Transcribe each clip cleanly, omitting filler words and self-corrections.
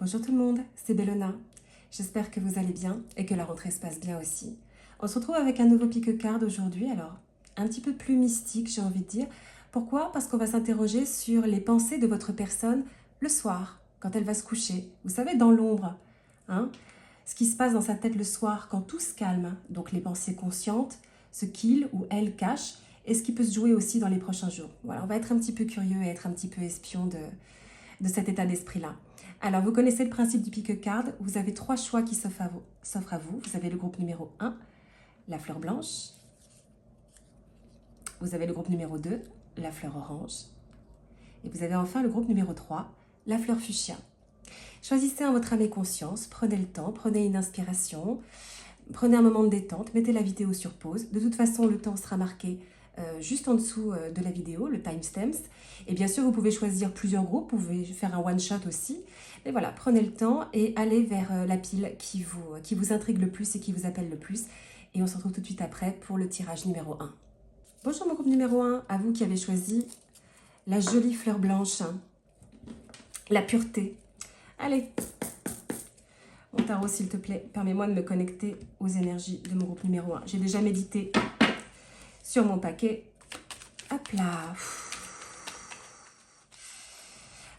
Bonjour tout le monde, c'est Bellona. J'espère que vous allez bien et que la rentrée se passe bien aussi. On se retrouve avec un nouveau pick card aujourd'hui, alors un petit peu plus mystique j'ai envie de dire. Pourquoi? Parce qu'on va s'interroger sur les pensées de votre personne le soir, quand elle va se coucher. Vous savez, dans l'ombre, hein? Ce qui se passe dans sa tête le soir quand tout se calme, donc les pensées conscientes, ce qu'il ou elle cache et ce qui peut se jouer aussi dans les prochains jours. Voilà, on va être un petit peu curieux et être un petit peu espion de cet état d'esprit-là. Alors, vous connaissez le principe du pick card. Vous avez 3 choix qui s'offrent à vous. Vous avez le groupe numéro 1, la fleur blanche. Vous avez le groupe numéro 2, la fleur orange. Et vous avez enfin le groupe numéro 3, la fleur fuchsia. Choisissez en votre âme et conscience. Prenez le temps, prenez une inspiration. Prenez un moment de détente, mettez la vidéo sur pause. De toute façon, le temps sera marqué juste en dessous de la vidéo, le timestamp. Et bien sûr, vous pouvez choisir plusieurs groupes, vous pouvez faire un one-shot aussi. Mais voilà, prenez le temps et allez vers la pile qui vous intrigue le plus et qui vous appelle le plus. Et on se retrouve tout de suite après pour le tirage numéro 1. Bonjour mon groupe numéro 1, à vous qui avez choisi la jolie fleur blanche, la pureté. Allez, mon tarot, s'il te plaît, permets-moi de me connecter aux énergies de mon groupe numéro 1. J'ai déjà médité sur mon paquet. Hop là.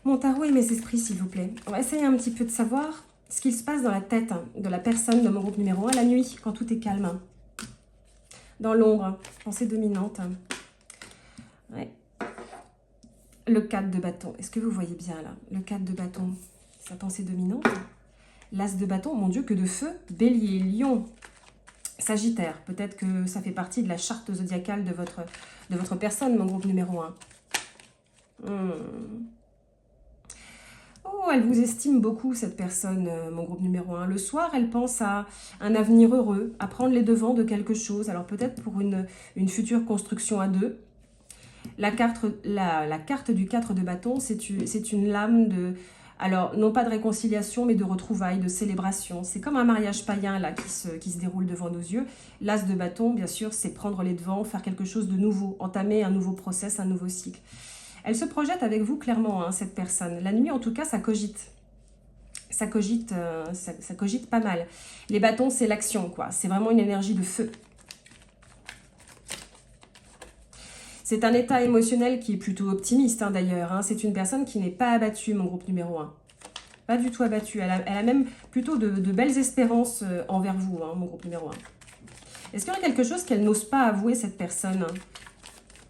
Mon tarot et mes esprits, s'il vous plaît. On va essayer un petit peu de savoir ce qu'il se passe dans la tête de la personne de mon groupe numéro 1 la nuit, quand tout est calme. Dans l'ombre, pensée dominante. Ouais. Le 4 de bâton. Est-ce que vous voyez bien là? Le 4 de bâton, sa pensée dominante. L'as de bâton, mon Dieu, que de feu. Bélier, lion, sagittaire. Peut-être que ça fait partie de la charte zodiacale de votre personne, mon groupe numéro 1. Oh, elle vous estime beaucoup, cette personne, mon groupe numéro 1. Le soir, elle pense à un avenir heureux, à prendre les devants de quelque chose. Alors peut-être pour une future construction à deux. La carte du 4 de bâton, c'est une lame de... Alors, non pas de réconciliation, mais de retrouvailles, de célébration. C'est comme un mariage païen là qui se déroule devant nos yeux. L'as de bâton, bien sûr, c'est prendre les devants, faire quelque chose de nouveau, entamer un nouveau process, un nouveau cycle. Elle se projette avec vous clairement, hein, cette personne. La nuit, en tout cas, ça cogite. Ça cogite pas mal. Les bâtons, c'est l'action, quoi. C'est vraiment une énergie de feu. C'est un état émotionnel qui est plutôt optimiste, hein, d'ailleurs. Hein. C'est une personne qui n'est pas abattue, mon groupe numéro 1. Pas du tout abattue. Elle a même plutôt de belles espérances envers vous, hein, mon groupe numéro 1. Est-ce qu'il y aurait quelque chose qu'elle n'ose pas avouer, cette personne,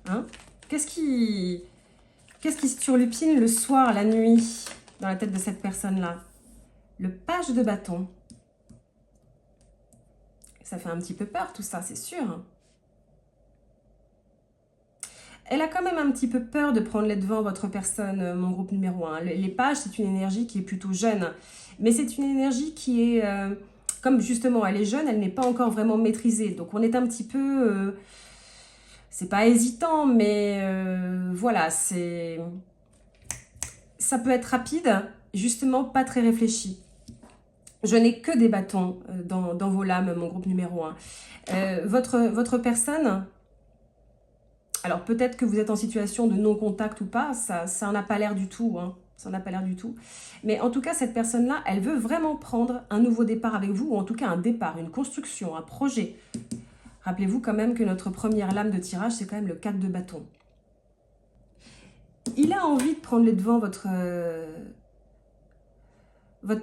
hein? Qu'est-ce qui se turlupine le soir, la nuit, dans la tête de cette personne-là? Le page de bâton. Ça fait un petit peu peur, tout ça, c'est sûr. Elle a quand même un petit peu peur de prendre les devants, votre personne, mon groupe numéro 1. Les pages, c'est une énergie qui est plutôt jeune. Mais c'est une énergie qui est... comme justement, elle est jeune, elle n'est pas encore vraiment maîtrisée. Donc on est un petit peu... c'est pas hésitant, mais voilà, c'est... Ça peut être rapide, justement pas très réfléchi. Je n'ai que des bâtons dans vos lames, mon groupe numéro 1. Votre personne... Alors peut-être que vous êtes en situation de non-contact ou pas, ça n'en a pas l'air du tout, hein. Ça n'a pas l'air du tout. Mais en tout cas, cette personne-là, elle veut vraiment prendre un nouveau départ avec vous, ou en tout cas un départ, une construction, un projet. Rappelez-vous quand même que notre première lame de tirage, c'est quand même le 4 de bâton. Il a envie de prendre les devants, votre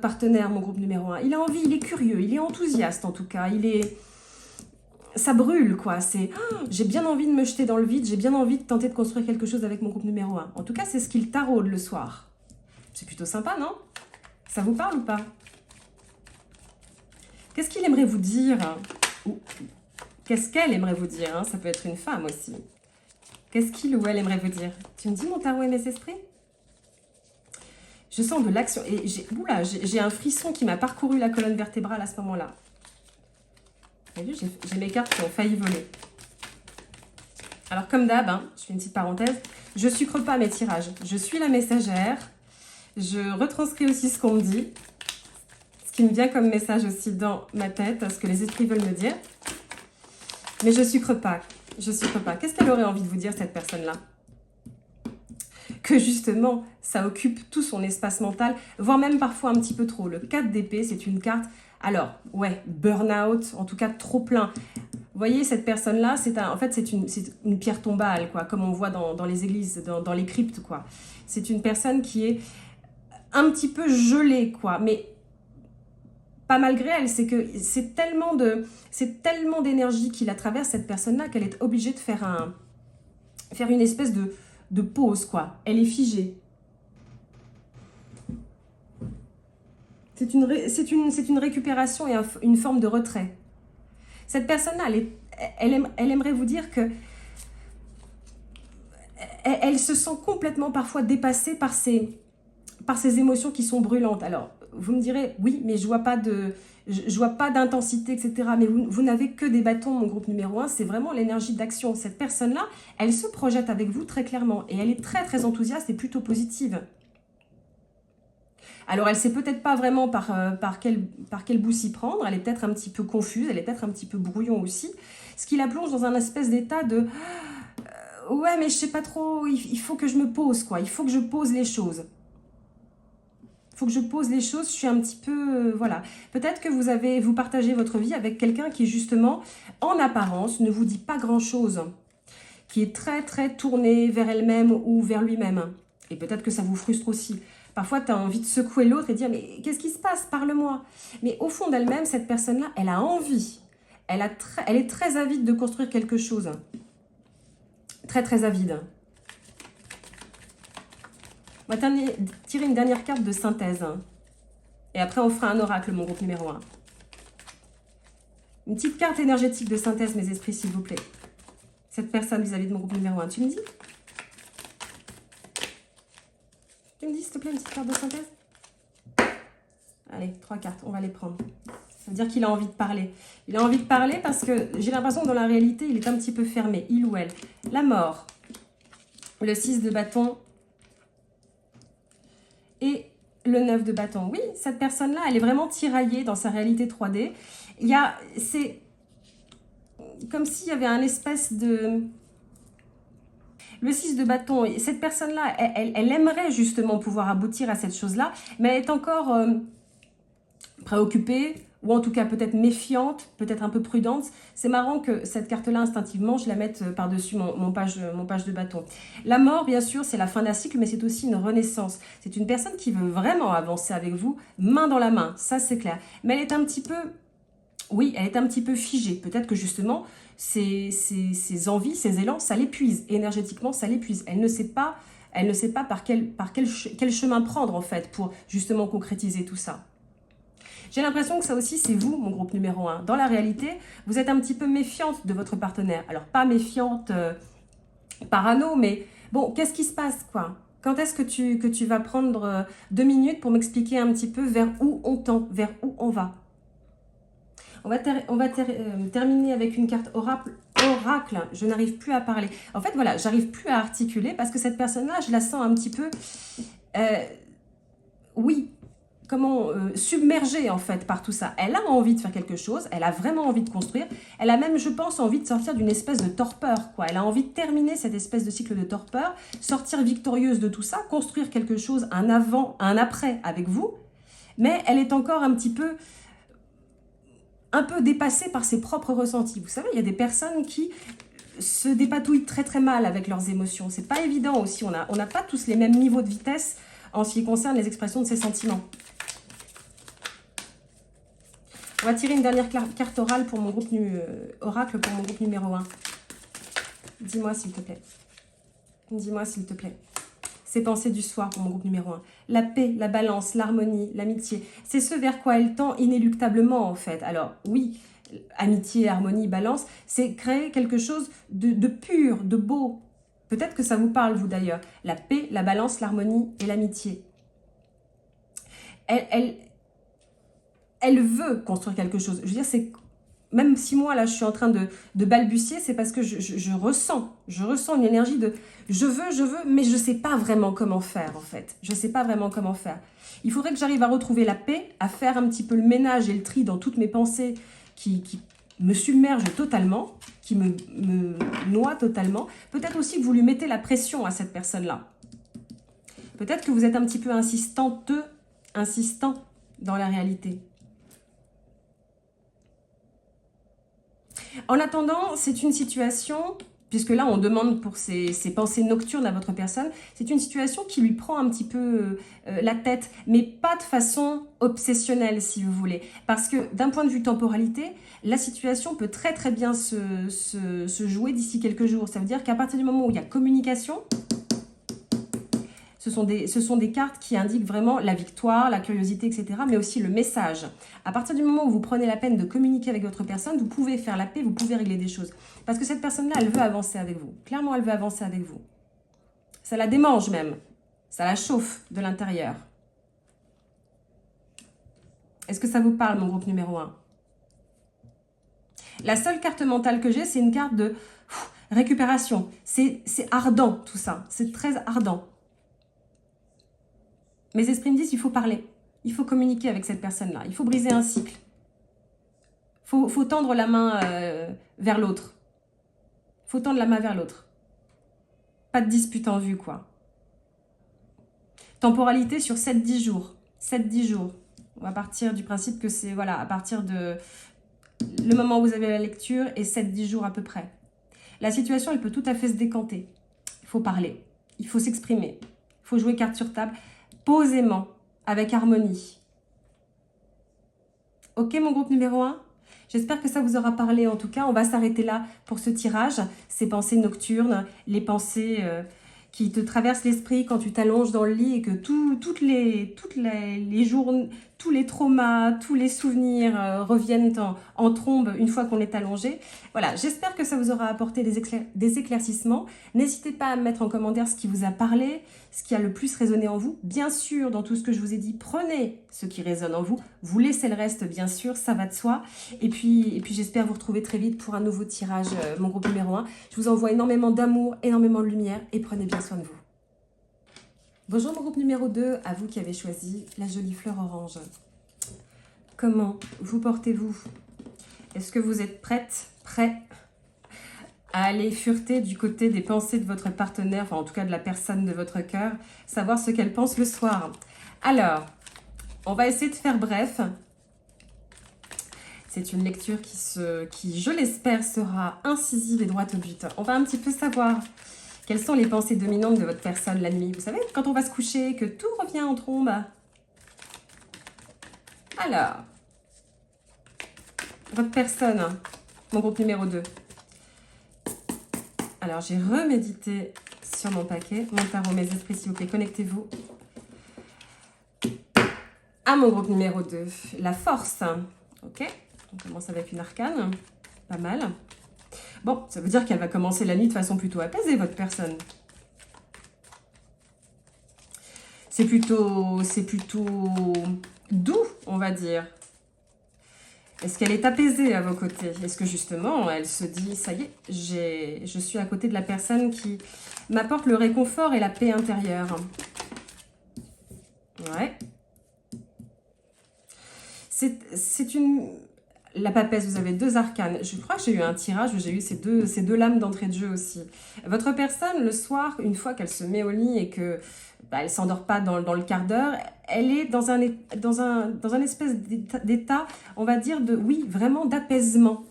partenaire, mon groupe numéro 1. Il a envie, il est curieux, il est enthousiaste en tout cas, ça brûle, quoi. C'est j'ai bien envie de me jeter dans le vide, j'ai bien envie de tenter de construire quelque chose avec mon groupe numéro 1. En tout cas, c'est ce qu'il taraude le soir. C'est plutôt sympa, non? Ça vous parle ou pas? Qu'est-ce qu'il aimerait vous dire? Ou qu'est-ce qu'elle aimerait vous dire, hein? Ça peut être une femme aussi. Qu'est-ce qu'il ou elle aimerait vous dire? Tu me dis, mon tarot et mes esprits? Je sens de l'action. Et j'ai un frisson qui m'a parcouru la colonne vertébrale à ce moment-là. Vous avez vu, j'ai mes cartes qui ont failli voler. Alors, comme d'hab, hein, je fais une petite parenthèse, je sucre pas mes tirages. Je suis la messagère. Je retranscris aussi ce qu'on me dit. Ce qui me vient comme message aussi dans ma tête, ce que les esprits veulent me dire. Mais je sucre pas. Je sucre pas. Qu'est-ce qu'elle aurait envie de vous dire, cette personne-là? que justement, ça occupe tout son espace mental, voire même parfois un petit peu trop. Le 4 d'épée, c'est une carte, alors, ouais, burn-out, en tout cas trop plein. Vous voyez, cette personne-là, en fait, c'est une pierre tombale, quoi, comme on voit dans les églises, dans les cryptes, quoi. C'est une personne qui est un petit peu gelée, quoi, mais pas malgré elle, c'est que c'est tellement d'énergie qui la traverse, cette personne-là, qu'elle est obligée de faire une espèce de pause, quoi. Elle est figée. C'est une récupération et une forme de retrait. Cette personne-là, elle aimerait vous dire que elle se sent complètement parfois dépassée par ces émotions qui sont brûlantes. Alors, vous me direz, oui, mais je vois pas d'intensité, etc. Mais vous n'avez que des bâtons, mon groupe numéro 1, c'est vraiment l'énergie d'action. Cette personne-là, elle se projette avec vous très clairement et elle est très, très enthousiaste et plutôt positive. Alors, elle ne sait peut-être pas vraiment par quel bout s'y prendre. Elle est peut-être un petit peu confuse, elle est peut-être un petit peu brouillon aussi. Ce qui la plonge dans un espèce d'état de ouais, mais je sais pas trop, il faut que je me pose, quoi. Il faut que je pose les choses. Il faut que je pose les choses, je suis un petit peu... voilà. Peut-être que vous partagez votre vie avec quelqu'un qui, justement, en apparence, ne vous dit pas grand-chose. Qui est très, très tourné vers elle-même ou vers lui-même. Et peut-être que ça vous frustre aussi. Parfois, tu as envie de secouer l'autre et dire « Mais qu'est-ce qui se passe? Parle-moi » Mais au fond d'elle-même, cette personne-là, elle a envie. Elle est très avide de construire quelque chose. Très, très avide. On va tirer une dernière carte de synthèse. Et après, on fera un oracle, mon groupe numéro 1. Une petite carte énergétique de synthèse, mes esprits, s'il vous plaît. Cette personne vis-à-vis de mon groupe numéro 1. Tu me dis? Tu me dis, s'il te plaît, une petite carte de synthèse? Allez, 3 cartes, on va les prendre. Ça veut dire qu'il a envie de parler. Il a envie de parler parce que j'ai l'impression que dans la réalité, il est un petit peu fermé. Il ou elle. La mort. Le 6 de bâton. Et le 9 de bâton. Oui, cette personne-là, elle est vraiment tiraillée dans sa réalité 3D. C'est comme s'il y avait un espèce de... Le 6 de bâton, cette personne-là, elle aimerait justement pouvoir aboutir à cette chose-là, mais elle est encore préoccupée, ou en tout cas peut-être méfiante, peut-être un peu prudente. C'est marrant que cette carte-là, instinctivement, je la mette par-dessus mon page de bâton. La mort, bien sûr, c'est la fin d'un cycle, mais c'est aussi une renaissance. C'est une personne qui veut vraiment avancer avec vous, main dans la main, ça c'est clair. Mais elle est un petit peu... Oui, elle est un petit peu figée. Peut-être que justement, ses envies, ses élans, ça l'épuise. Énergétiquement, ça l'épuise. Elle ne sait pas par quel chemin prendre, en fait, pour justement concrétiser tout ça. J'ai l'impression que ça aussi, c'est vous, mon groupe numéro 1. Dans la réalité, vous êtes un petit peu méfiante de votre partenaire. Alors, pas méfiante parano, mais bon, qu'est-ce qui se passe, quoi? Quand est-ce que tu vas prendre 2 minutes pour m'expliquer un petit peu vers où on tend, vers où on va? On va terminer avec une carte oracle. Je n'arrive plus à parler. En fait, voilà, j'arrive plus à articuler parce que cette personne-là, je la sens un petit peu... oui, submergée en fait par tout ça. Elle a envie de faire quelque chose, elle a vraiment envie de construire. Elle a même, je pense, envie de sortir d'une espèce de torpeur, quoi. Elle a envie de terminer cette espèce de cycle de torpeur, sortir victorieuse de tout ça, construire quelque chose, un avant, un après avec vous. Mais elle est encore un peu dépassée par ses propres ressentis. Vous savez, il y a des personnes qui se dépatouillent très très mal avec leurs émotions. C'est pas évident aussi, on n'a pas tous les mêmes niveaux de vitesse en ce qui concerne les expressions de ses sentiments. On va tirer une dernière carte orale pour mon groupe oracle pour mon groupe numéro 1. Dis-moi s'il te plaît. Dis-moi s'il te plaît. Ces pensées du soir pour mon groupe numéro 1. La paix, la balance, l'harmonie, l'amitié. C'est ce vers quoi elle tend inéluctablement en fait. Alors oui, amitié, harmonie, balance, c'est créer quelque chose de pur, de beau. Peut-être que ça vous parle vous d'ailleurs. La paix, la balance, l'harmonie et l'amitié. Elle veut construire quelque chose. Je veux dire, c'est... Même si moi, là, je suis en train de balbutier, c'est parce que je ressens une énergie de je veux, mais je ne sais pas vraiment comment faire, en fait. Je ne sais pas vraiment comment faire. Il faudrait que j'arrive à retrouver la paix, à faire un petit peu le ménage et le tri dans toutes mes pensées qui me submergent totalement, qui me noient totalement. Peut-être aussi que vous lui mettez la pression à cette personne-là. Peut-être que vous êtes un petit peu insistant dans la réalité. En attendant, c'est une situation, puisque là on demande pour ces pensées nocturnes à votre personne, c'est une situation qui lui prend un petit peu la tête, mais pas de façon obsessionnelle si vous voulez. Parce que d'un point de vue temporalité, la situation peut très très bien se jouer d'ici quelques jours. Ça veut dire qu'à partir du moment où il y a communication, ce sont des cartes qui indiquent vraiment la victoire, la curiosité, etc. Mais aussi le message. À partir du moment où vous prenez la peine de communiquer avec votre personne, vous pouvez faire la paix, vous pouvez régler des choses. Parce que cette personne-là, elle veut avancer avec vous. Clairement, elle veut avancer avec vous. Ça la démange même. Ça la chauffe de l'intérieur. Est-ce que ça vous parle, mon groupe numéro 1? La seule carte mentale que j'ai, c'est une carte de récupération. C'est ardent, tout ça. C'est très ardent. Mes esprits me disent qu'il faut parler. Il faut communiquer avec cette personne-là. Il faut briser un cycle. Faut tendre la main vers l'autre. Faut tendre la main vers l'autre. Pas de dispute en vue, quoi. Temporalité sur 7-10 jours. 7-10 jours. On va partir du principe que c'est, voilà, à partir de le moment où vous avez la lecture et 7-10 jours à peu près. La situation, elle peut tout à fait se décanter. Il faut parler. Il faut s'exprimer. Il faut jouer carte sur table. Posément, avec harmonie. Ok, mon groupe numéro 1? J'espère que ça vous aura parlé. En tout cas, on va s'arrêter là pour ce tirage. Ces pensées nocturnes, les pensées qui te traversent l'esprit quand tu t'allonges dans le lit et que tous les traumas, tous les souvenirs reviennent en trombe une fois qu'on est allongé. Voilà, j'espère que ça vous aura apporté des éclaircissements. N'hésitez pas à mettre en commentaire ce qui vous a parlé, ce qui a le plus résonné en vous. Bien sûr, dans tout ce que je vous ai dit, prenez ce qui résonne en vous. Vous laissez le reste, bien sûr, ça va de soi. Et puis j'espère vous retrouver très vite pour un nouveau tirage, mon groupe numéro 1. Je vous envoie énormément d'amour, énormément de lumière et prenez bien soin de vous. Bonjour mon groupe numéro 2, à vous qui avez choisi la jolie fleur orange. Comment vous portez-vous? Est-ce que vous êtes prêt à aller fureter du côté des pensées de votre partenaire, enfin en tout cas de la personne de votre cœur, savoir ce qu'elle pense le soir? Alors, on va essayer de faire bref. C'est une lecture qui, je l'espère, sera incisive et droite au but. On va un petit peu savoir quelles sont les pensées dominantes de votre personne la nuit. Vous savez, quand on va se coucher, que tout revient en trombe. Alors, votre personne, mon groupe numéro 2. Alors, j'ai remédité sur mon paquet. Mon tarot, mes esprits, s'il vous plaît, connectez-vous à mon groupe numéro 2. La force. Ok, on commence avec une arcane. Pas mal. Bon, ça veut dire qu'elle va commencer la nuit de façon plutôt apaisée, votre personne. C'est plutôt doux, on va dire. Est-ce qu'elle est apaisée à vos côtés? Est-ce que justement, elle se dit, ça y est, je suis à côté de la personne qui m'apporte le réconfort et la paix intérieure? Ouais. C'est une... La papesse, vous avez 2 arcanes. Je crois que j'ai eu un tirage où j'ai eu ces deux lames d'entrée de jeu aussi. Votre personne, le soir, une fois qu'elle se met au lit et que elle ne s'endort pas dans le quart d'heure, elle est dans un espèce d'état, on va dire, oui, vraiment d'apaisement.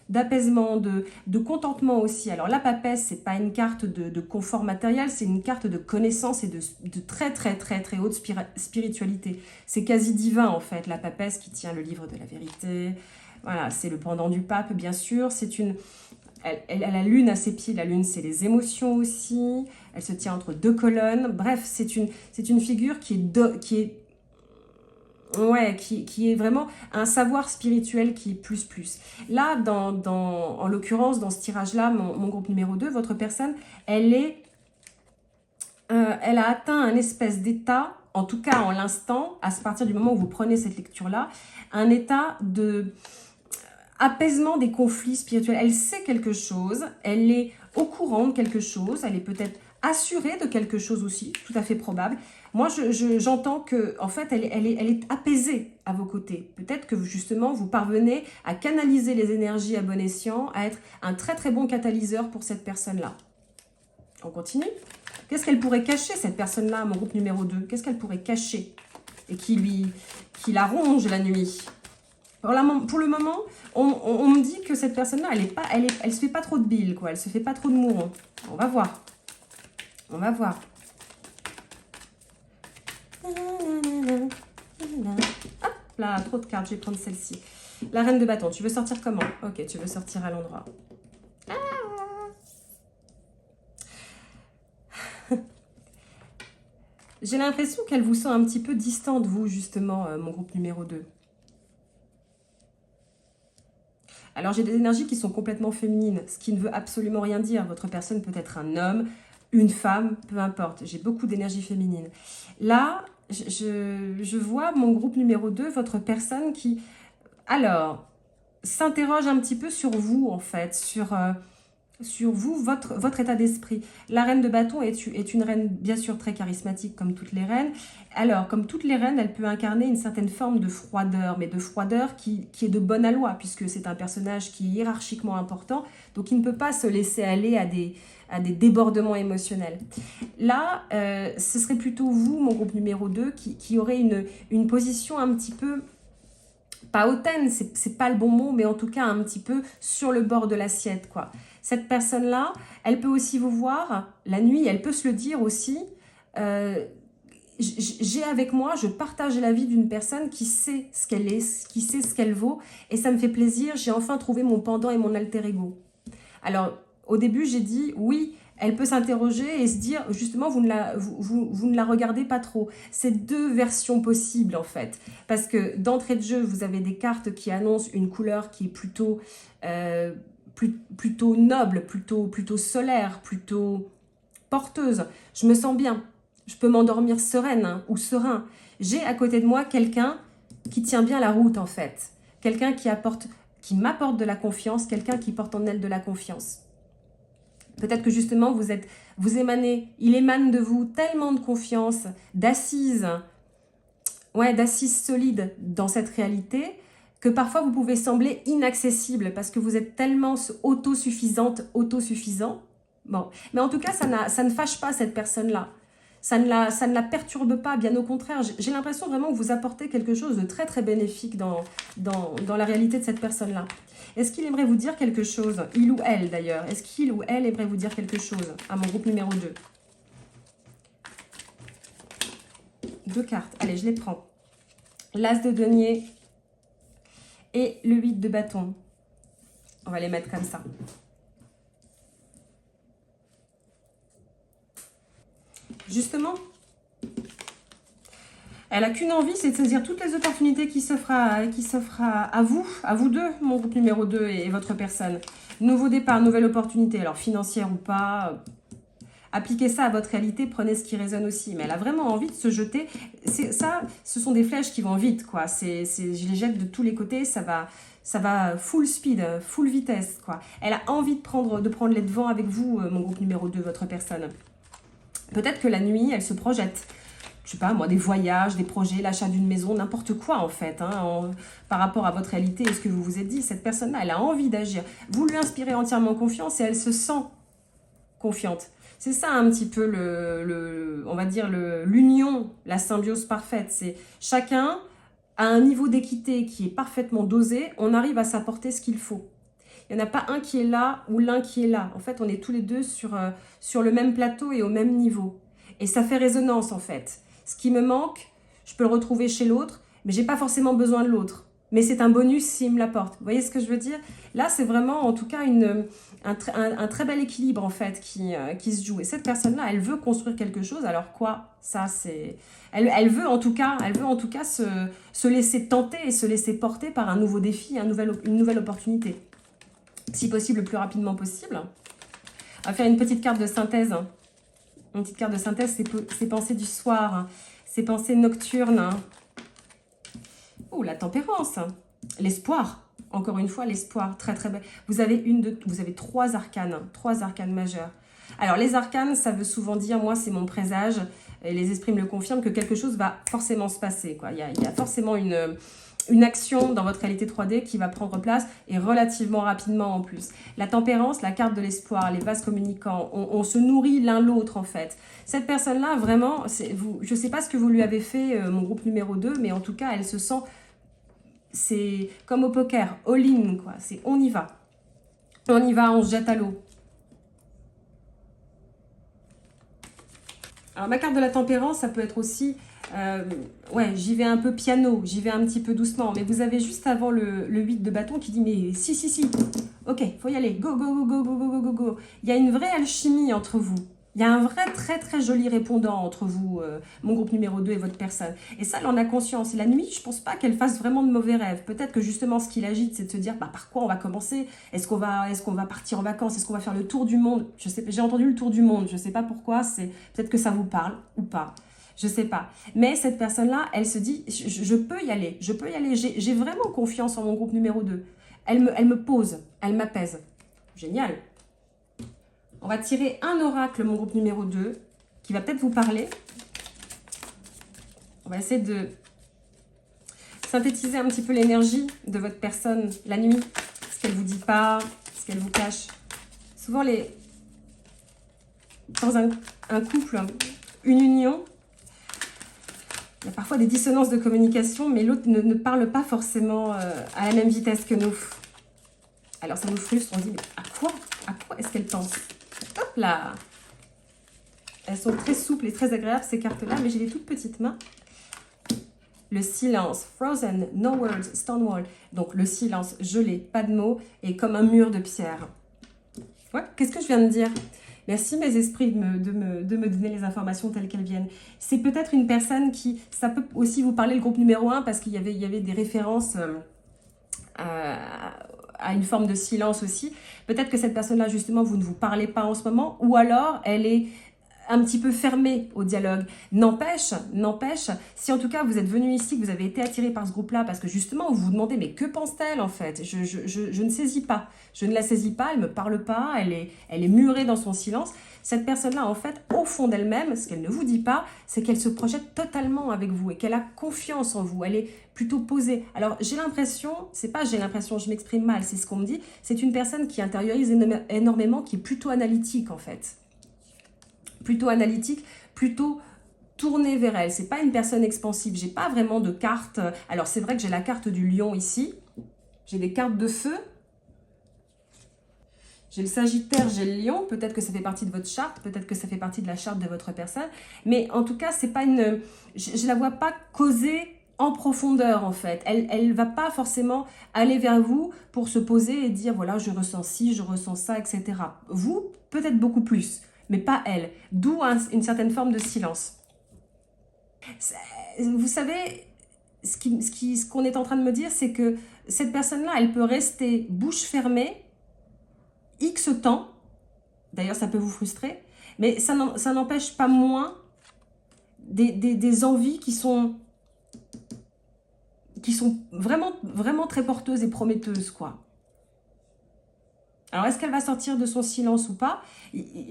D'apaisement, de contentement aussi. Alors la papesse, c'est pas une carte de confort matériel, c'est une carte de connaissance et de très très très très haute spiritualité. C'est quasi divin en fait, la papesse qui tient le livre de la vérité. Voilà, c'est le pendant du pape, bien sûr. Elle a la lune à ses pieds. La lune, c'est les émotions aussi. Elle se tient entre 2 colonnes. Bref, c'est une figure qui est vraiment un savoir spirituel qui est plus. Là, en l'occurrence, dans ce tirage-là, mon groupe numéro 2, votre personne, elle a atteint un espèce d'état, en tout cas en l'instant, à partir du moment où vous prenez cette lecture-là, un état de apaisement des conflits spirituels. Elle sait quelque chose, elle est au courant de quelque chose, elle est peut-être assurée de quelque chose aussi, tout à fait probable. Moi, j'entends que, en fait, elle est apaisée à vos côtés. Peut-être que, justement, vous parvenez à canaliser les énergies à bon escient, à être un très, très bon catalyseur pour cette personne-là. On continue. Qu'est-ce qu'elle pourrait cacher, cette personne-là, mon groupe numéro 2? Qu'est-ce qu'elle pourrait cacher et qui la ronge la nuit? Pour le moment, on me dit que cette personne-là, elle se fait pas trop de bile, quoi. Elle se fait pas trop de mouron. On va voir. On va voir. Hop là, trop de cartes. Je vais prendre celle-ci. La reine de bâton. Tu veux sortir comment? Ok, tu veux sortir à l'endroit. J'ai l'impression qu'elle vous sent un petit peu distante, vous, justement, mon groupe numéro 2. Alors, j'ai des énergies qui sont complètement féminines, ce qui ne veut absolument rien dire. Votre personne peut être un homme, une femme, peu importe. J'ai beaucoup d'énergie féminine. Là, je vois mon groupe numéro 2, votre personne qui, alors, s'interroge un petit peu sur vous, en fait, sur vous, votre état d'esprit. La reine de bâton est une reine, bien sûr, très charismatique, comme toutes les reines. Alors, comme toutes les reines, elle peut incarner une certaine forme de froideur, mais de froideur qui est de bonne aloi, puisque c'est un personnage qui est hiérarchiquement important, donc il ne peut pas se laisser aller à des débordements émotionnels. Là, ce serait plutôt vous, mon groupe numéro 2, qui aurait une position un petit peu, pas hautaine, c'est pas le bon mot, mais en tout cas un petit peu sur le bord de l'assiette, quoi. Cette personne-là, elle peut aussi vous voir la nuit, elle peut se le dire aussi. J'ai avec moi, je partage la vie d'une personne qui sait ce qu'elle est, qui sait ce qu'elle vaut, et ça me fait plaisir, j'ai enfin trouvé mon pendant et mon alter ego. Alors, au début, j'ai dit, oui, elle peut s'interroger et se dire, justement, vous ne la regardez pas trop. C'est deux versions possibles, en fait. Parce que d'entrée de jeu, vous avez des cartes qui annoncent une couleur qui est plutôt noble, plutôt solaire, plutôt porteuse. Je me sens bien. Je peux m'endormir sereine ou serein. J'ai à côté de moi quelqu'un qui tient bien la route, en fait. Quelqu'un qui m'apporte de la confiance, quelqu'un qui porte en elle de la confiance. Peut-être que justement, il émane de vous tellement de confiance, d'assises solides dans cette réalité, que parfois vous pouvez sembler inaccessible parce que vous êtes tellement autosuffisant. Bon, mais en tout cas, ça ne fâche pas cette personne-là. Ça ne la perturbe pas, bien au contraire. J'ai l'impression vraiment que vous apportez quelque chose de très très bénéfique dans la réalité de cette personne-là. Est-ce qu'il aimerait vous dire quelque chose? Il ou elle d'ailleurs. Est-ce qu'il ou elle aimerait vous dire quelque chose à mon groupe numéro 2? Deux cartes. Allez, je les prends. L'As de denier et le 8 de bâton. On va les mettre comme ça. Justement, elle n'a qu'une envie, c'est de saisir toutes les opportunités qui s'offrent à vous deux, mon groupe numéro 2 et votre personne. Nouveau départ, nouvelle opportunité, alors financière ou pas, appliquez ça à votre réalité, prenez ce qui résonne aussi. Mais elle a vraiment envie de se jeter. Ce sont des flèches qui vont vite, quoi. Je les jette de tous les côtés, ça va full speed, full vitesse, quoi. Elle a envie de prendre les devants avec vous, mon groupe numéro 2, votre personne. Peut-être que la nuit, elle se projette. Je sais pas, moi, des voyages, des projets, l'achat d'une maison, n'importe quoi, en fait, par rapport à votre réalité et ce que vous vous êtes dit. Cette personne-là, elle a envie d'agir. Vous lui inspirez entièrement confiance et elle se sent confiante. C'est ça un petit peu on va dire l'union, la symbiose parfaite. C'est chacun à un niveau d'équité qui est parfaitement dosé, on arrive à s'apporter ce qu'il faut. Il n'y en a pas un qui est là ou l'un qui est là. En fait, on est tous les deux sur le même plateau et au même niveau. Et ça fait résonance, en fait. Ce qui me manque, je peux le retrouver chez l'autre, mais je n'ai pas forcément besoin de l'autre. Mais c'est un bonus s'il me l'apporte. Vous voyez ce que je veux dire? Là, c'est vraiment, en tout cas, un très bel équilibre, en fait, qui se joue. Et cette personne-là, elle veut construire quelque chose. Alors quoi? Ça, c'est... Elle veut en tout cas se laisser tenter et se laisser porter par un nouveau défi, une nouvelle opportunité. Si possible, le plus rapidement possible. On va faire une petite carte de synthèse. Une petite carte de synthèse, c'est pensées du soir. C'est pensées nocturnes. Oh, la tempérance. L'espoir. Encore une fois, l'espoir. Très, très belle. Vous avez trois arcanes majeurs. Alors, les arcanes, ça veut souvent dire, moi, c'est mon présage, et les esprits me le confirment, que quelque chose va forcément se passer, quoi. Il y a forcément une action dans votre réalité 3D qui va prendre place et relativement rapidement en plus. La tempérance, la carte de l'espoir, les vases communicants, on se nourrit l'un l'autre en fait. Cette personne-là, vraiment, je ne sais pas ce que vous lui avez fait, mon groupe numéro 2, mais en tout cas, elle se sent, c'est comme au poker, all-in quoi, c'est on y va. On y va, on se jette à l'eau. Alors ma carte de la tempérance, ça peut être aussi... ouais, j'y vais un peu piano, j'y vais un petit peu doucement. Mais vous avez juste avant le 8 de bâton qui dit, mais si, ok, faut y aller, go, go, go, go, go, go, go, go, go. Il y a une vraie alchimie entre vous. Il y a un vrai très joli répondant entre vous, mon groupe numéro 2 et votre personne. Et ça, elle en a conscience. Et la nuit, je ne pense pas qu'elle fasse vraiment de mauvais rêves. Peut-être que justement, ce qui l'agite, c'est de se dire, bah, par quoi on va commencer? Est-ce qu'on va partir en vacances? Est-ce qu'on va faire le tour du monde? Je sais, j'ai entendu le tour du monde, je ne sais pas pourquoi. Peut-être que ça vous parle ou pas. Je ne sais pas. Mais cette personne-là, elle se dit, je peux y aller. Je peux y aller. J'ai vraiment confiance en mon groupe numéro 2. Elle me pose. Elle m'apaise. Génial. On va tirer un oracle, mon groupe numéro 2, qui va peut-être vous parler. On va essayer de synthétiser un petit peu l'énergie de votre personne la nuit. Ce qu'elle ne vous dit pas, ce qu'elle vous cache. Souvent, dans un couple, une union, il y a parfois des dissonances de communication, mais l'autre ne parle pas forcément à la même vitesse que nous. Alors ça nous frustre, on se dit, mais à quoi est-ce qu'elle pense? Hop là! Elles sont très souples et très agréables ces cartes-là, mais j'ai des toutes petites mains. Le silence, frozen, no words, stonewall. Donc le silence, gelé, pas de mots, et comme un mur de pierre. Ouais, qu'est-ce que je viens de dire? Merci mes esprits de me donner les informations telles qu'elles viennent. C'est peut-être une personne qui, ça peut aussi vous parler le groupe numéro 1 parce qu'il y avait des références à une forme de silence aussi. Peut-être que cette personne-là, justement, vous ne vous parlez pas en ce moment ou alors elle est un petit peu fermée au dialogue. N'empêche, si en tout cas vous êtes venu ici, que vous avez été attiré par ce groupe-là, parce que justement vous vous demandez, mais que pense-t-elle en fait? Je ne saisis pas, je ne la saisis pas, elle ne me parle pas, elle est murée dans son silence. Cette personne-là, en fait, au fond d'elle-même, ce qu'elle ne vous dit pas, c'est qu'elle se projette totalement avec vous et qu'elle a confiance en vous, elle est plutôt posée. Alors j'ai l'impression, c'est pas j'ai l'impression, je m'exprime mal, c'est ce qu'on me dit, c'est une personne qui intériorise énormément, qui est plutôt analytique en fait. Plutôt analytique, plutôt tournée vers elle. C'est pas une personne expansive. J'ai pas vraiment de carte. Alors c'est vrai que j'ai la carte du lion ici. J'ai des cartes de feu. J'ai le Sagittaire, j'ai le lion. Peut-être que ça fait partie de votre charte. Peut-être que ça fait partie de la charte de votre personne. Mais en tout cas, c'est pas une. Je la vois pas causer en profondeur en fait. Elle va pas forcément aller vers vous pour se poser et dire voilà, je ressens ci, je ressens ça, etc. Vous, peut-être beaucoup plus, mais pas elle. D'où une certaine forme de silence. Vous savez, ce qu'on est en train de me dire, c'est que cette personne-là, elle peut rester bouche fermée X temps. D'ailleurs, ça peut vous frustrer, mais ça n'empêche pas moins des envies qui sont vraiment très porteuses et prometteuses, quoi. Alors, est-ce qu'elle va sortir de son silence ou pas?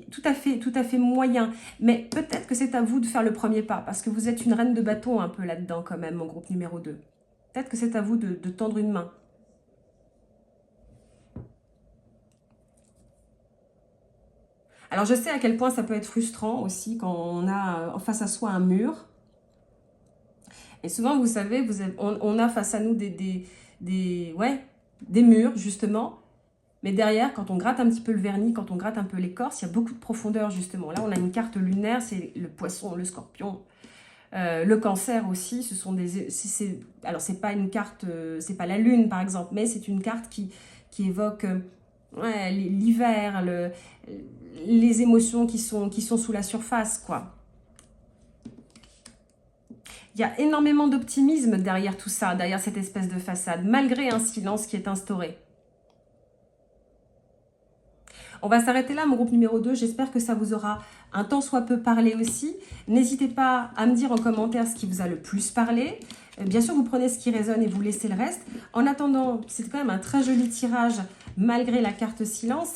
Tout à fait moyen. Mais peut-être que c'est à vous de faire le premier pas, parce que vous êtes une reine de bâton un peu là-dedans quand même, mon groupe numéro 2. Peut-être que c'est à vous de tendre une main. Alors, je sais à quel point ça peut être frustrant aussi quand on a en face à soi un mur. Et souvent, vous savez, on a face à nous des murs, justement. Mais derrière, quand on gratte un petit peu le vernis, quand on gratte un peu l'écorce, il y a beaucoup de profondeur, justement. Là, on a une carte lunaire, c'est le poisson, le scorpion, le cancer aussi. Ce sont alors, c'est pas une carte, c'est pas la lune, par exemple, mais c'est une carte qui évoque l'hiver, les émotions qui sont sous la surface, quoi. Il y a énormément d'optimisme derrière tout ça, derrière cette espèce de façade, malgré un silence qui est instauré. On va s'arrêter là, mon groupe numéro 2. J'espère que ça vous aura un tant soit peu parlé aussi. N'hésitez pas à me dire en commentaire ce qui vous a le plus parlé. Bien sûr, vous prenez ce qui résonne et vous laissez le reste. En attendant, c'est quand même un très joli tirage, malgré la carte silence.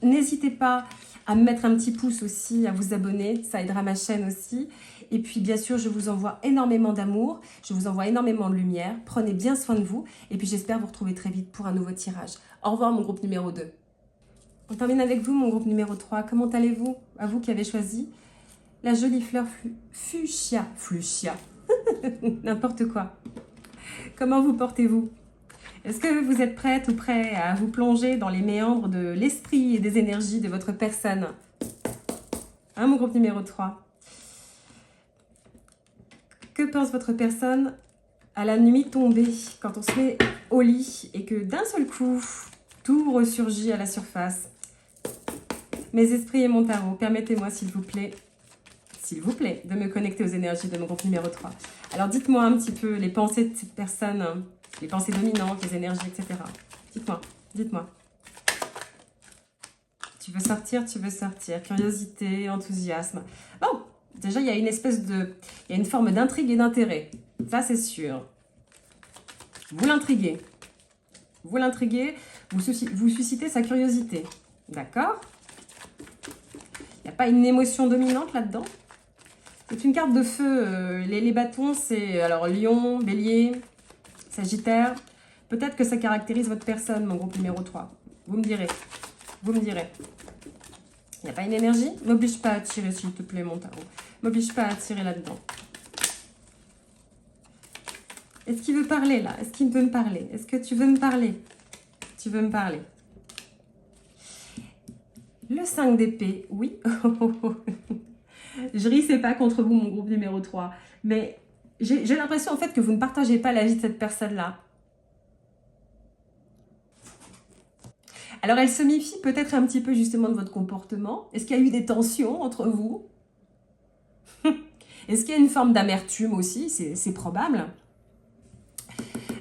N'hésitez pas à me mettre un petit pouce aussi, à vous abonner. Ça aidera ma chaîne aussi. Et puis, bien sûr, je vous envoie énormément d'amour. Je vous envoie énormément de lumière. Prenez bien soin de vous. Et puis, j'espère vous retrouver très vite pour un nouveau tirage. Au revoir, mon groupe numéro 2. On termine avec vous, mon groupe numéro 3. Comment allez-vous? À vous qui avez choisi la jolie fleur fuchsia. Fuchsia. N'importe quoi. Comment vous portez-vous? Est-ce que vous êtes prête ou prêt à vous plonger dans les méandres de l'esprit et des énergies de votre personne? Hein, mon groupe numéro 3. Que pense votre personne à la nuit tombée, quand on se met au lit et que d'un seul coup, tout ressurgit à la surface? Mes esprits et mon tarot, permettez-moi s'il vous plaît, de me connecter aux énergies de mon groupe numéro 3. Alors dites-moi un petit peu les pensées de cette personne, les pensées dominantes, les énergies, etc. Dites-moi, dites-moi. Tu veux sortir, curiosité, enthousiasme. Bon, déjà il y a une espèce de... il y a une forme d'intrigue et d'intérêt. Ça c'est sûr. Vous l'intriguez. Vous l'intriguez, vous suscitez sa curiosité. D'accord? Il n'y a pas une émotion dominante là-dedans? C'est une carte de feu. Les bâtons, c'est alors Lion, Bélier, Sagittaire. Peut-être que ça caractérise votre personne, mon groupe numéro 3. Vous me direz. Vous me direz. Il n'y a pas une énergie? M'oblige pas à tirer, s'il te plaît, mon tarot. M'oblige pas à tirer là-dedans. Est-ce qu'il veut parler, là? Est-ce qu'il veut me parler? Est-ce que tu veux me parler? Tu veux me parler? Le 5 d'épée, oui. Je rissais pas contre vous, mon groupe numéro 3. Mais j'ai l'impression, en fait, que vous ne partagez pas la vie de cette personne-là. Alors, elle se méfie peut-être un petit peu, justement, de votre comportement. Est-ce qu'il y a eu des tensions entre vous? Est-ce qu'il y a une forme d'amertume aussi? C'est probable.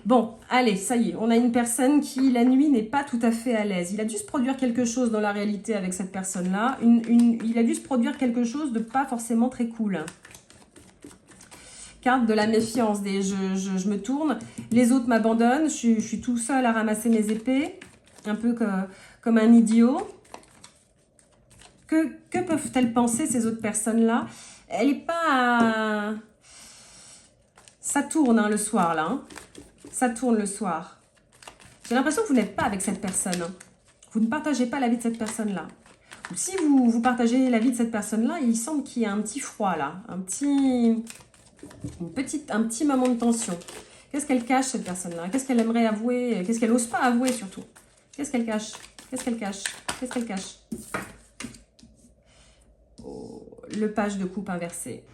Bon, allez, ça y est, on a une personne qui, la nuit, n'est pas tout à fait à l'aise. Il a dû se produire quelque chose dans la réalité avec cette personne-là. Il a dû se produire quelque chose de pas forcément très cool. Carte de la méfiance. Je me tourne, les autres m'abandonnent, je suis tout seul à ramasser mes épées, un peu comme un idiot. Que peuvent-elles penser, ces autres personnes-là? Elle n'est pas... Ça tourne hein, le soir, là. Hein. Ça tourne le soir. J'ai l'impression que vous n'êtes pas avec cette personne. Vous ne partagez pas la vie de cette personne-là. Ou si vous partagez la vie de cette personne-là, il semble qu'il y ait un petit froid, là. Un petit moment de tension. Qu'est-ce qu'elle cache, cette personne-là? Qu'est-ce qu'elle aimerait avouer? Qu'est-ce qu'elle n'ose pas avouer, surtout? Qu'est-ce qu'elle cache? Qu'est-ce qu'elle cache? Qu'est-ce qu'elle cache? Oh, le page de coupe inversé.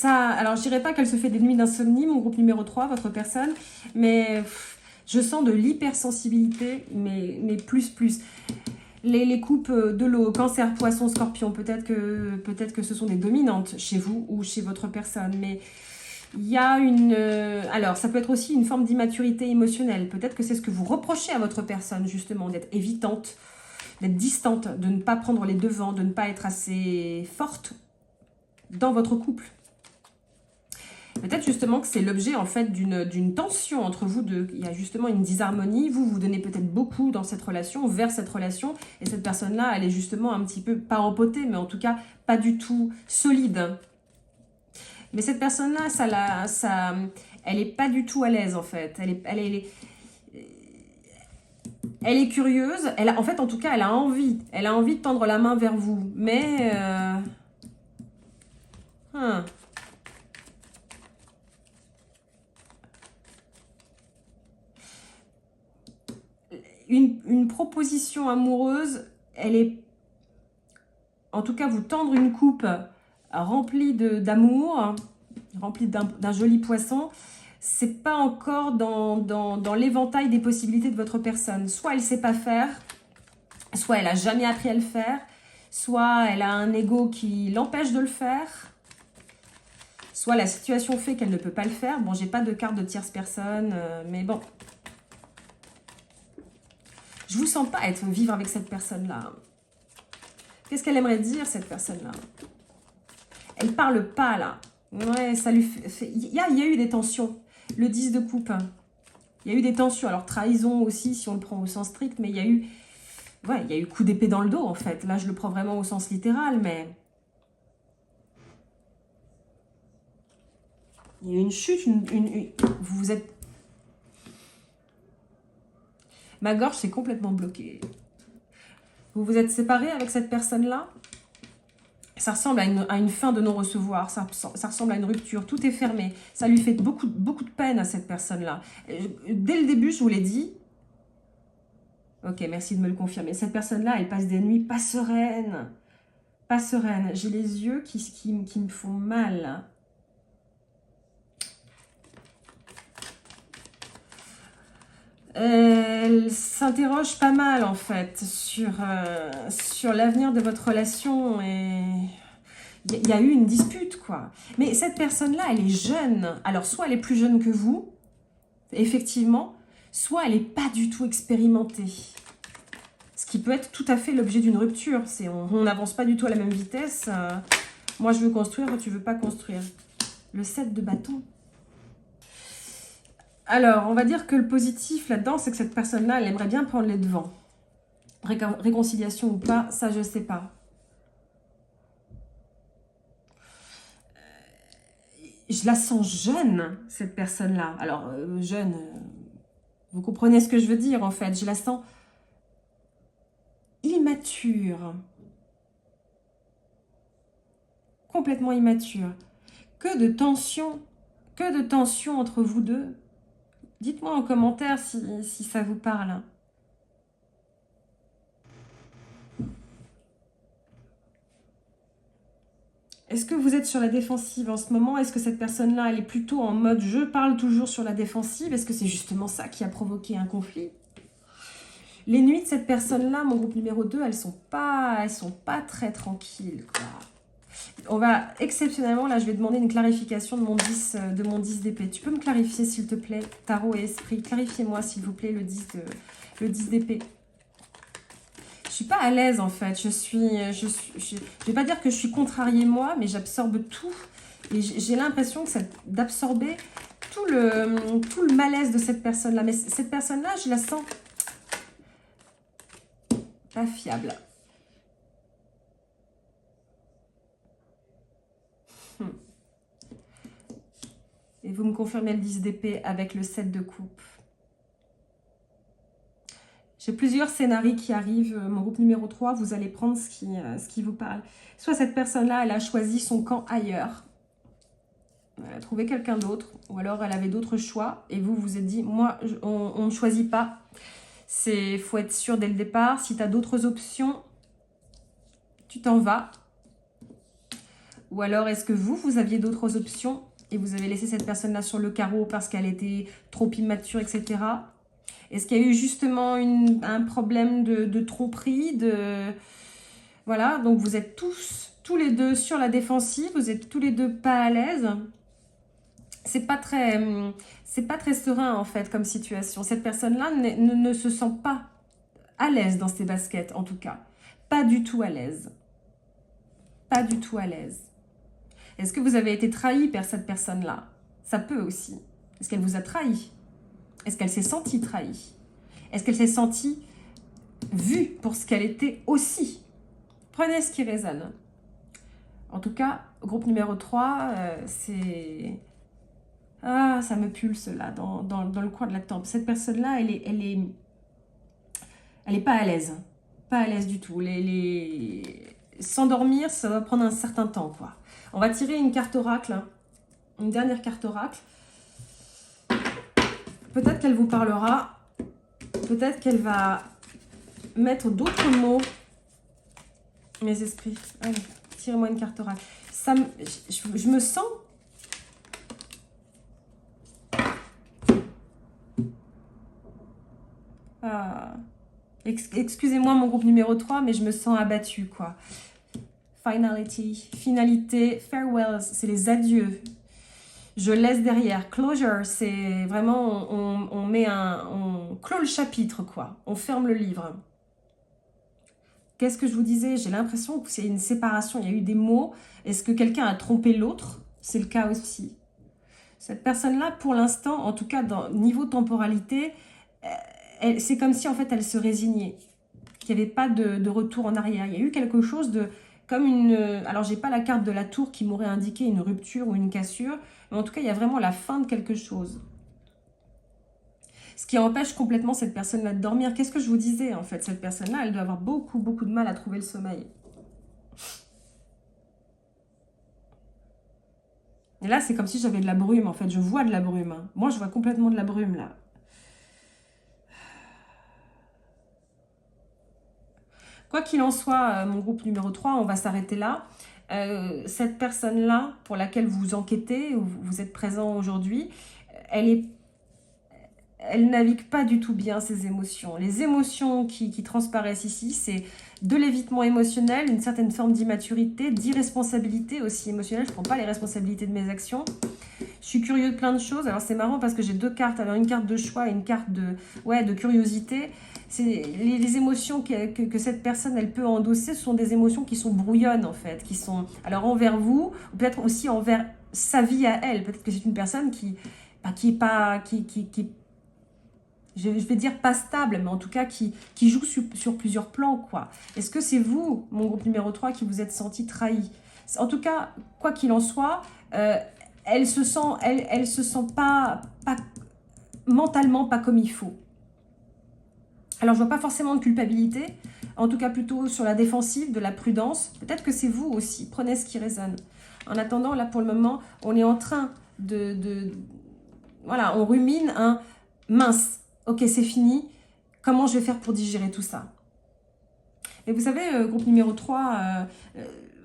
Alors, je dirais pas qu'elle se fait des nuits d'insomnie, mon groupe numéro 3, votre personne, mais je sens de l'hypersensibilité, mais plus. Les coupes de l'eau, cancer, poisson, scorpion, peut-être que ce sont des dominantes chez vous ou chez votre personne, mais il y a une... alors, ça peut être aussi une forme d'immaturité émotionnelle. Peut-être que c'est ce que vous reprochez à votre personne, justement, d'être évitante, d'être distante, de ne pas prendre les devants, de ne pas être assez forte dans votre couple. Peut-être justement que c'est l'objet en fait d'une tension entre vous deux. Il y a justement une disharmonie. Vous donnez peut-être beaucoup dans cette relation, vers cette relation. Et cette personne-là, elle est justement un petit peu, pas empotée, mais en tout cas pas du tout solide. Mais cette personne-là, elle n'est pas du tout à l'aise en fait. Elle est curieuse. En fait, en tout cas, elle a envie. Elle a envie de tendre la main vers vous. Mais... Une proposition amoureuse, elle est, en tout cas, vous tendre une coupe remplie d'amour, remplie d'un joli poisson, c'est pas encore dans l'éventail des possibilités de votre personne. Soit elle sait pas faire, soit elle a jamais appris à le faire, soit elle a un ego qui l'empêche de le faire, soit la situation fait qu'elle ne peut pas le faire. Bon, j'ai pas de carte de tierce personne, mais bon. Je vous sens pas vivre avec cette personne-là. Qu'est-ce qu'elle aimerait dire, cette personne-là? Elle parle pas, là. Ouais, ça lui fait... Il y a eu des tensions. Le 10 de coupe. Il Il y a eu des tensions. Alors, trahison aussi, si on le prend au sens strict, mais il y a eu... Ouais, il y a eu coup d'épée dans le dos, en fait. Là, je le prends vraiment au sens littéral, mais... Il y a eu une chute, vous vous êtes... Ma gorge s'est complètement bloquée. Vous vous êtes séparés avec cette personne-là. Ça ressemble à une fin de non-recevoir. Ça ressemble à une rupture. Tout est fermé. Ça lui fait beaucoup de peine à cette personne-là. Dès le début, je vous l'ai dit. Ok, merci de me le confirmer. Cette personne-là, elle passe des nuits pas sereines. Pas sereines. J'ai les yeux qui me font mal. Elle s'interroge pas mal en fait sur l'avenir de votre relation et il y a eu une dispute quoi. Mais cette personne-là, elle est jeune. Alors soit elle est plus jeune que vous, effectivement, soit elle n'est pas du tout expérimentée. Ce qui peut être tout à fait l'objet d'une rupture. On n'avance pas du tout à la même vitesse. Moi je veux construire, tu veux pas construire. Le 7 de bâton. Alors, on va dire que le positif là-dedans, c'est que cette personne-là, elle aimerait bien prendre les devants. Réconciliation ou pas, ça, je ne sais pas. Je la sens jeune, cette personne-là. Alors, jeune, vous comprenez ce que je veux dire, en fait. Je la sens immature. Complètement immature. Que de tension entre vous deux. Dites-moi en commentaire si ça vous parle. Est-ce que vous êtes sur la défensive en ce moment? Est-ce que cette personne-là, elle est plutôt en mode « je parle toujours sur la défensive » Est-ce que c'est justement ça qui a provoqué un conflit? Les nuits de cette personne-là, mon groupe numéro 2, elles sont pas très tranquilles, quoi. On va exceptionnellement, là je vais demander une clarification de mon 10 d'épée. Tu peux me clarifier s'il te plaît, tarot et esprit, clarifiez-moi s'il vous plaît le 10 d'épée. Je suis pas à l'aise en fait, je vais pas dire que je suis contrariée moi, mais j'absorbe tout. Et j'ai l'impression que d'absorber tout le malaise de cette personne-là. Mais cette personne-là, je la sens pas fiable. Et vous me confirmez le 10 d'épée avec le 7 de coupe. J'ai plusieurs scénarios qui arrivent. Mon groupe numéro 3, vous allez prendre ce qui vous parle. Soit cette personne-là, elle a choisi son camp ailleurs. Elle a trouvé quelqu'un d'autre. Ou alors, elle avait d'autres choix. Et vous vous êtes dit, moi, on ne choisit pas. Il faut être sûr dès le départ. Si tu as d'autres options, tu t'en vas. Ou alors, est-ce que vous aviez d'autres options et vous avez laissé cette personne-là sur le carreau parce qu'elle était trop immature, etc. Est-ce qu'il y a eu justement un problème de tromperie, Voilà, donc vous êtes tous les deux sur la défensive, vous êtes tous les deux pas à l'aise. C'est pas très serein en fait comme situation. Cette personne-là ne se sent pas à l'aise dans ses baskets en tout cas. Pas du tout à l'aise. Pas du tout à l'aise. Est-ce que vous avez été trahi par cette personne-là? Ça peut aussi. Est-ce qu'elle vous a trahi? Est-ce qu'elle s'est sentie trahie? Est-ce qu'elle s'est sentie vue pour ce qu'elle était aussi? Prenez ce qui résonne. En tout cas, groupe numéro 3, c'est... Ah, ça me pulse là, dans le coin de la tempe. Cette personne-là, elle est pas à l'aise. Pas à l'aise du tout. S'endormir, ça va prendre un certain temps, quoi. On va tirer une carte oracle, hein. Une dernière carte oracle. Peut-être qu'elle vous parlera. Peut-être qu'elle va mettre d'autres mots. Mes esprits. Allez, tirez-moi une carte oracle. Je me sens... Ah. Excusez-moi mon groupe numéro 3, mais je me sens abattue, quoi. Finality, finalité, farewells, c'est les adieux. Je laisse derrière. Closure, c'est vraiment, on clôt le chapitre, quoi. On ferme le livre. Qu'est-ce que je vous disais? J'ai l'impression que c'est une séparation. Il y a eu des mots. Est-ce que quelqu'un a trompé l'autre? C'est le cas aussi. Cette personne-là, pour l'instant, en tout cas, dans niveau temporalité, c'est comme si, en fait, elle se résignait. Qu'il n'y avait pas de retour en arrière. Il y a eu quelque chose de... Comme une... Alors, j'ai pas la carte de la tour qui m'aurait indiqué une rupture ou une cassure. Mais en tout cas, il y a vraiment la fin de quelque chose. Ce qui empêche complètement cette personne-là de dormir. Qu'est-ce que je vous disais, en fait? Cette personne-là, elle doit avoir beaucoup, beaucoup de mal à trouver le sommeil. Et là, c'est comme si j'avais de la brume, en fait. Je vois de la brume. Hein. Moi, je vois complètement de la brume, là. Quoi qu'il en soit, mon groupe numéro 3, on va s'arrêter là. Cette personne-là, pour laquelle vous enquêtez, ou vous êtes présent aujourd'hui, elle navigue pas du tout bien ses émotions. Les émotions qui transparaissent ici, c'est de l'évitement émotionnel, une certaine forme d'immaturité, d'irresponsabilité aussi émotionnelle. Je ne prends pas les responsabilités de mes actions. Je suis curieux de plein de choses. Alors c'est marrant parce que j'ai deux cartes. Alors une carte de choix et une carte de curiosité. C'est les émotions que cette personne elle peut endosser, ce sont des émotions qui sont brouillonnes en fait, qui sont alors envers vous, ou peut-être aussi envers sa vie à elle. Peut-être que c'est une personne qui est pas je vais dire pas stable, mais en tout cas qui joue sur plusieurs plans, quoi. Est-ce que c'est vous, mon groupe numéro 3, qui vous êtes senti trahi? En tout cas, quoi qu'il en soit, elle se sent pas mentalement pas comme il faut. Alors, je vois pas forcément de culpabilité, en tout cas plutôt sur la défensive, de la prudence. Peut-être que c'est vous aussi, prenez ce qui résonne. En attendant, là, pour le moment, on est en train voilà, on rumine un mince. Ok, c'est fini. Comment je vais faire pour digérer tout ça? Et vous savez, groupe numéro 3,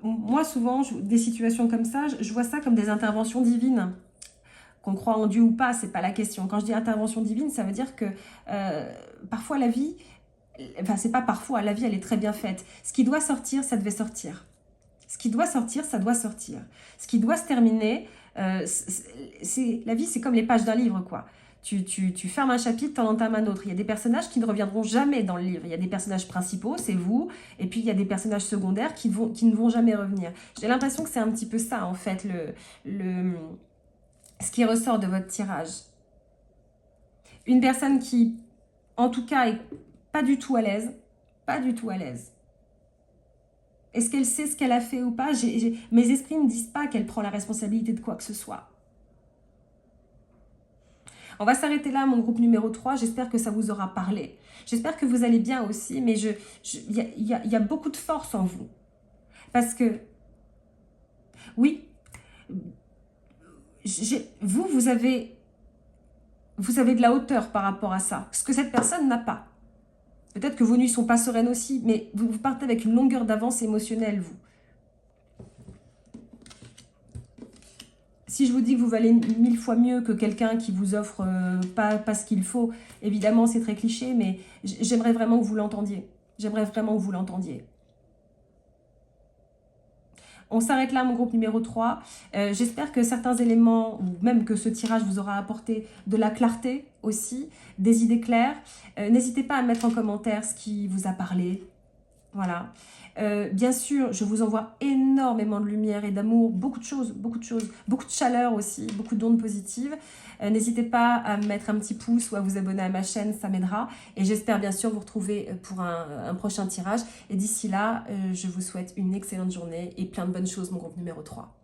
moi souvent, des situations comme ça, je vois ça comme des interventions divines. Qu'on croit en Dieu ou pas, c'est pas la question. Quand je dis intervention divine, ça veut dire que parfois la vie, enfin c'est pas parfois, la vie elle est très bien faite. Ce qui doit sortir, ça devait sortir. Ce qui doit sortir, ça doit sortir. Ce qui doit se terminer, la vie c'est comme les pages d'un livre, quoi. Tu fermes un chapitre, tu en entames un autre. Il y a des personnages qui ne reviendront jamais dans le livre. Il y a des personnages principaux, c'est vous, et puis il y a des personnages secondaires qui ne vont jamais revenir. J'ai l'impression que c'est un petit peu ça, en fait, ce qui ressort de votre tirage. Une personne qui, en tout cas, est pas du tout à l'aise, pas du tout à l'aise. Est-ce qu'elle sait ce qu'elle a fait ou pas? Mes esprits ne disent pas qu'elle prend la responsabilité de quoi que ce soit. On va s'arrêter là, mon groupe numéro 3. J'espère que ça vous aura parlé. J'espère que vous allez bien aussi, mais il y a beaucoup de force en vous. Parce que, oui, vous avez de la hauteur par rapport à ça. Ce que cette personne n'a pas. Peut-être que vos nuits ne sont pas sereines aussi, mais vous partez avec une longueur d'avance émotionnelle, vous. Si je vous dis que vous valez 1000 fois mieux que quelqu'un qui vous offre pas ce qu'il faut, évidemment c'est très cliché, mais j'aimerais vraiment que vous l'entendiez. J'aimerais vraiment que vous l'entendiez. On s'arrête là, mon groupe numéro 3. J'espère que certains éléments, ou même que ce tirage vous aura apporté de la clarté aussi, des idées claires. N'hésitez pas à mettre en commentaire ce qui vous a parlé. Voilà. Bien sûr, je vous envoie énormément de lumière et d'amour, beaucoup de choses, beaucoup de chaleur aussi, beaucoup d'ondes positives. N'hésitez pas à mettre un petit pouce ou à vous abonner à ma chaîne, ça m'aidera. Et j'espère bien sûr vous retrouver pour un prochain tirage. Et d'ici là, je vous souhaite une excellente journée et plein de bonnes choses, mon groupe numéro 3.